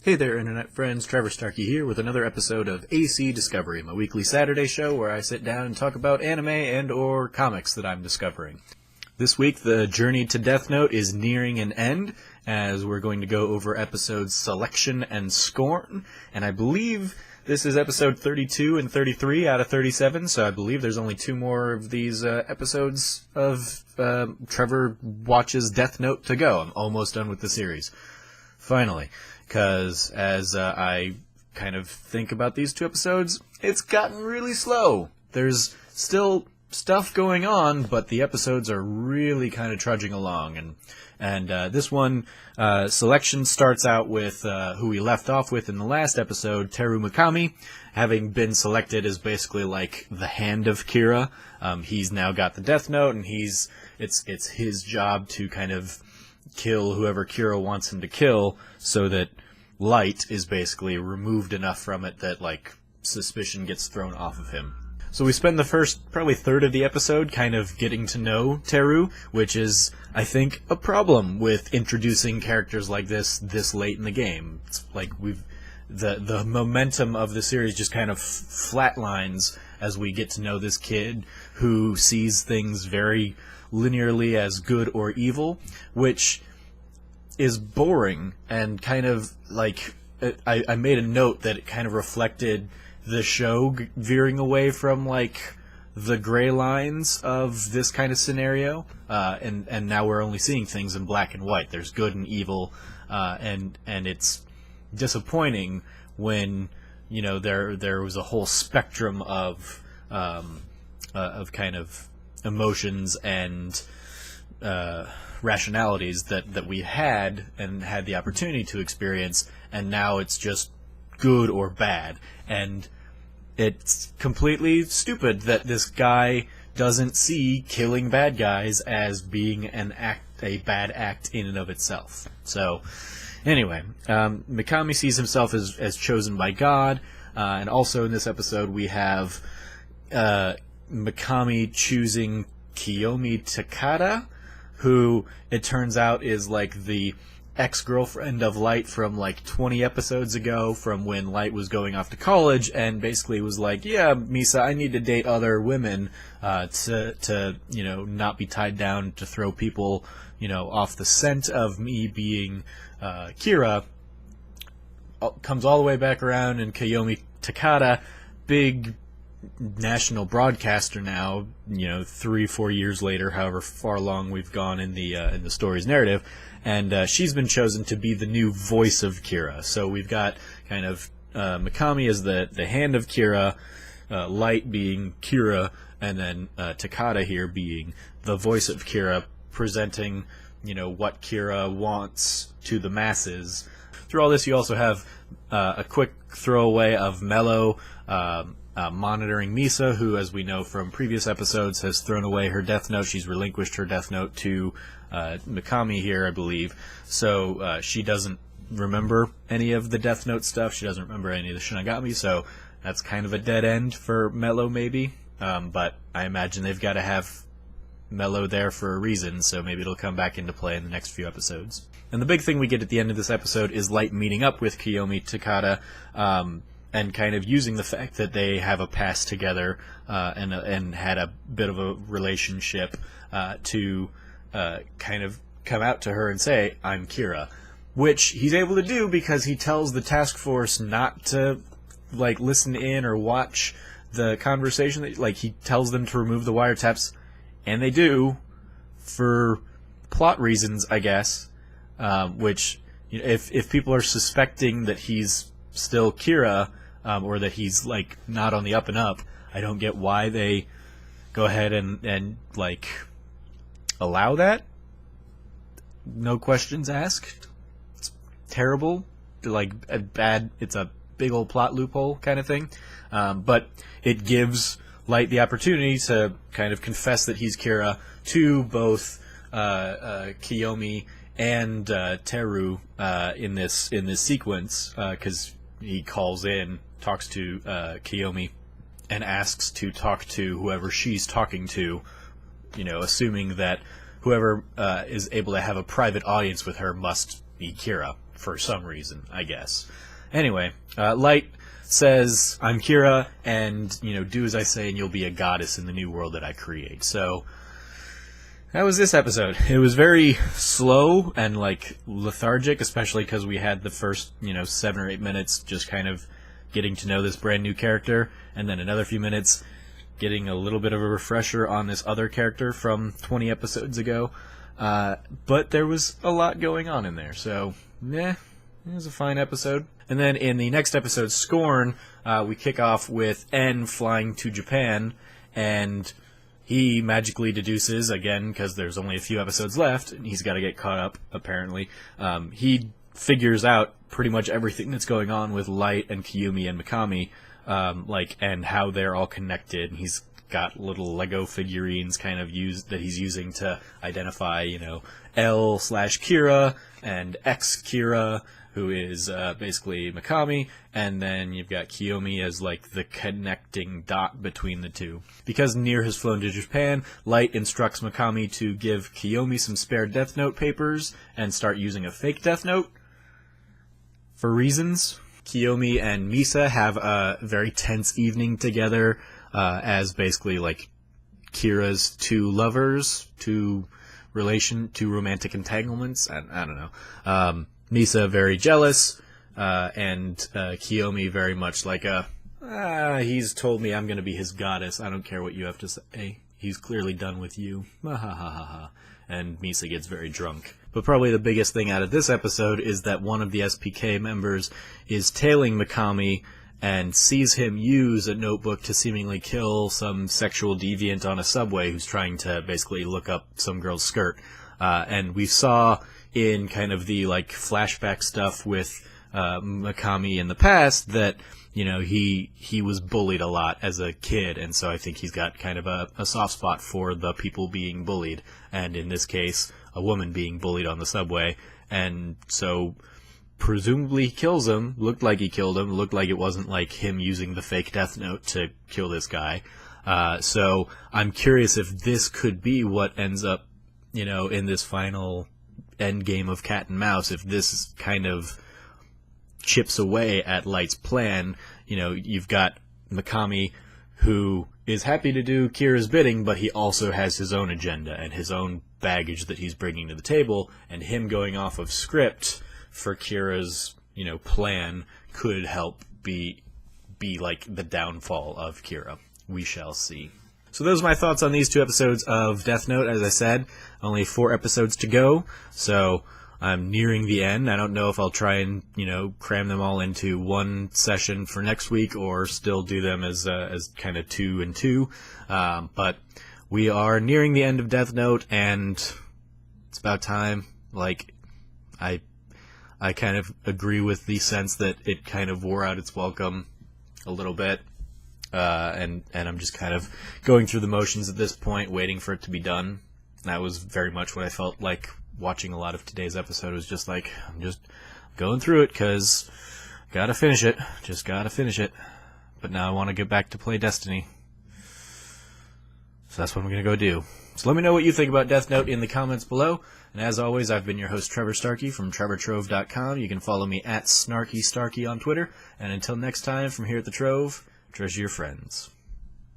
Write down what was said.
Hey there, Internet friends. Trevor Starkey here with another episode of AC Discovery, my weekly Saturday show where I sit down and talk about anime and or comics that I'm discovering. This week, the journey to Death Note is nearing an end, as we're going to go over episodes Selection and Scorn, and I believe this is episode 32 and 33 out of 37, so I believe there's only two more of these episodes of Trevor Watches Death Note to go. I'm almost done with the series. Finally. Because as I kind of think about these two episodes, it's gotten really slow. There's still stuff going on, but the episodes are really kind of trudging along. And this one, Selection starts out with who we left off with in the last episode, Teru Mikami, having been selected as basically like the hand of Kira. He's now got the Death Note, and it's his job to kind of kill whoever Kira wants him to kill, so that light is basically removed enough from it that, like, suspicion gets thrown off of him. So we spend the first probably third of the episode kind of getting to know Teru, which is, I think, a problem with introducing characters like this late in the game. It's like the momentum of the series just kind of flatlines as we get to know this kid who sees things very linearly as good or evil, which is boring and kind of like I made a note that it kind of reflected the show veering away from like the gray lines of this kind of scenario, and now we're only seeing things in black and white. There's good and evil, and it's disappointing when there was a whole spectrum of kind of emotions and rationalities that we had the opportunity to experience, and now it's just good or bad. And it's completely stupid that this guy doesn't see killing bad guys as being a bad act in and of itself. So anyway, Mikami sees himself as chosen by God, and also in this episode we have Mikami choosing Kiyomi Takada, who it turns out is like the ex-girlfriend of Light from like 20 episodes ago, from when Light was going off to college, and basically was like, yeah, Misa, I need to date other women to not be tied down to throw people off the scent of me being Kira. Comes all the way back around, and Kiyomi Takada, big national broadcaster now, 3-4 years later, however far along we've gone in the story's narrative, and she's been chosen to be the new voice of Kira. So we've got kind of Mikami as the hand of Kira, Light being Kira, and then Takada here being the voice of Kira, presenting what Kira wants to the masses. Through all this, you also have a quick throwaway of Mello monitoring Misa, who, as we know from previous episodes, has thrown away her Death Note. She's relinquished her Death Note to Mikami here, I believe. So she doesn't remember any of the Death Note stuff. She doesn't remember any of the Shinigami, so that's kind of a dead end for Mello, maybe. But I imagine they've got to have Mello there for a reason, so maybe it'll come back into play in the next few episodes. And the big thing we get at the end of this episode is Light meeting up with Kiyomi Takada, and kind of using the fact that they have a past together and had a bit of a relationship to kind of come out to her and say, I'm Kira. Which he's able to do because he tells the task force not to listen in or watch the conversation. He tells them to remove the wiretaps, and they do, for plot reasons, I guess. Which, if people are suspecting that he's still Kira, or that he's not on the up and up, I don't get why they go ahead and allow that. No questions asked. It's terrible. It's a big old plot loophole kind of thing. But it gives Light the opportunity to kind of confess that he's Kira to both Kiyomi and Teru in this sequence, because he calls in, talks to Kiyomi, and asks to talk to whoever she's talking to, assuming that whoever is able to have a private audience with her must be Kira. for some reason, I guess. Anyway, Light says, I'm Kira, and, do as I say and you'll be a goddess in the new world that I create. So, that was this episode. It was very slow and, lethargic, especially because we had the first, 7 or 8 minutes just kind of getting to know this brand new character, and then another few minutes getting a little bit of a refresher on this other character from 20 episodes ago. But there was a lot going on in there, so, it was a fine episode. And then in the next episode, Scorn, we kick off with N flying to Japan, and he magically deduces, again, because there's only a few episodes left, and he's got to get caught up, apparently. He figures out pretty much everything that's going on with Light and Kiyomi and Mikami, and how they're all connected. And he's got little Lego figurines that he's using to identify, L/Kira and X Kira, who is basically Mikami, and then you've got Kiyomi as the connecting dot between the two. Because Nier has flown to Japan, Light instructs Mikami to give Kiyomi some spare Death Note papers and start using a fake Death Note for reasons. Kiyomi and Misa have a very tense evening together as basically Kira's two lovers, two romantic entanglements. I don't know. Misa very jealous, and Kiyomi very much he's told me I'm going to be his goddess. I don't care what you have to say. He's clearly done with you. Ha ha ha ha ha. And Misa gets very drunk. But probably the biggest thing out of this episode is that one of the SPK members is tailing Mikami and sees him use a notebook to seemingly kill some sexual deviant on a subway who's trying to basically look up some girl's skirt. And we saw in kind of the flashback stuff with Mikami in the past that he was bullied a lot as a kid, and so I think he's got kind of a soft spot for the people being bullied, and in this case a woman being bullied on the subway, and so presumably he kills him. Looked like he killed him. Looked like it wasn't him using the fake Death Note to kill this guy. So I'm curious if this could be what ends up in this final end game of cat and mouse, if this kind of chips away at Light's plan. You've got Mikami, who is happy to do Kira's bidding, but he also has his own agenda and his own baggage that he's bringing to the table, and him going off of script for Kira's, plan could help be the downfall of Kira. We shall see. So those are my thoughts on these 2 episodes of Death Note. As I said, only 4 episodes to go, so I'm nearing the end. I don't know if I'll try and, cram them all into one session for next week or still do them as kind of 2 and 2. But we are nearing the end of Death Note, and it's about time. I kind of agree with the sense that it kind of wore out its welcome a little bit. And I'm just kind of going through the motions at this point, waiting for it to be done. That was very much what I felt like watching a lot of today's episode. Was just I'm just going through it because gotta finish it. Just gotta finish it. But now I want to get back to play Destiny. So that's what I'm going to go do. So let me know what you think about Death Note in the comments below. And as always, I've been your host, Trevor Starkey from TrevorTrove.com. You can follow me at SnarkyStarkey on Twitter. And until next time, from here at the Trove, treasure your friends.